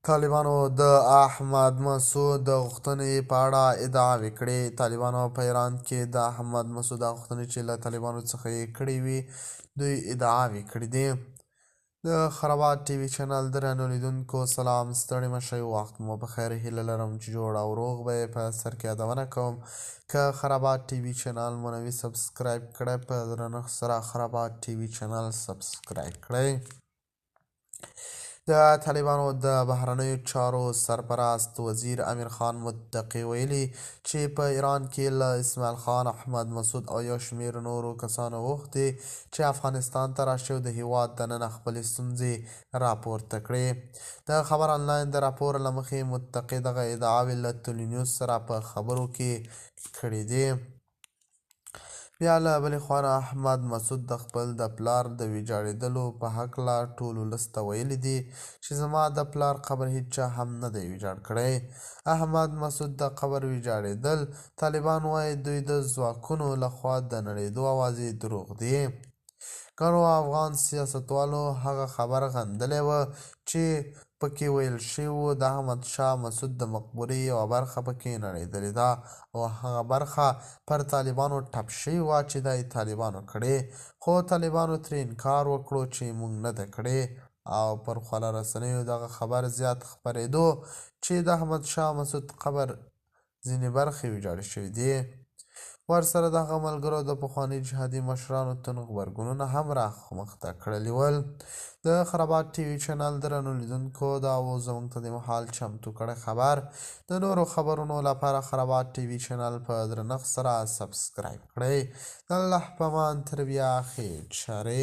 طالبانو د احمد مسعود د غوښتنې په اړه ادعاوې کړې. طالبانو په ایران کې د احمد مسعود هغه غوښتنې چې له طالبانو څخه یې کړې وي دوی ادعاوې کړې دي. د خرابات ټي وي چینل درنو لیدونکو سلام، ستړي مه شئ، وخت مو بخیر. هیله لرم چې جوړ او روغ به یې. په سر کې یادونه کوم که خرابات ټي وي چینل مو نوي سبسکرایب کړئ، په درنښت سره خرابات ټي وي چینل سبسکرایب کړئ. د طالبانو د بهرنیو چارو سرپرست وزیر امیر خان متقي ویلي چې په ایران کې له اسماعیل خان، احمد مسعود او یو شمېر نورو کسانو غوښتي چې افغانستان ته راشي او د هېواد دننه خپلې ستونزې راپورته کړي. د خبر آنلاین د راپور له مخې متقي دغه ادعاوې له ټولنیوز سره په خبرو کې کړي دي. بیا له بلې خوا احمد مسعود د خپل د پلار د ویجاړېدلو په هکله ټول ولس ته ویلي دي چې زما د پلار قبر هیچا هم نه دی ویجاړ کړی. احمد مسعود د قبر ویجاړېدل طالبان وایي دوی د ځواکونو لخوا د نړېدو اوازې دروغ دي. ګڼو افغان سیاستوالو هغه خبر غندلی و چې پکې ویل شوي وو د احمد شاه مسعود د مقبرې یوه برخه پکې نړېدلې ده او هغه برخه پر طالبانو ټپ شوې وه چې دا یې طالبانو کړې، خو طالبانو ترې انکار وکړو چې موږ نه ده کړې او پر خواله رسنیو دغه خبر زیات خپرېدو چې د احمد شاه مسعود قبر ځینې برخې ویجاړې شوي دي. ورسره د هغه ملګرو د پخواني جهادي مشرانو توند غبرګونونه هم رامخته کړلي ول. د خرابات ټي وي چینل درنو لیدونکو دا و زموږ ته د مهال چمتو کړی خبر. د نورو خبرونو لپاره خرابات ټي وي چینل په درنښت سره سبسکرایب کړئ. د الله په امان تر بیا خیر چارې.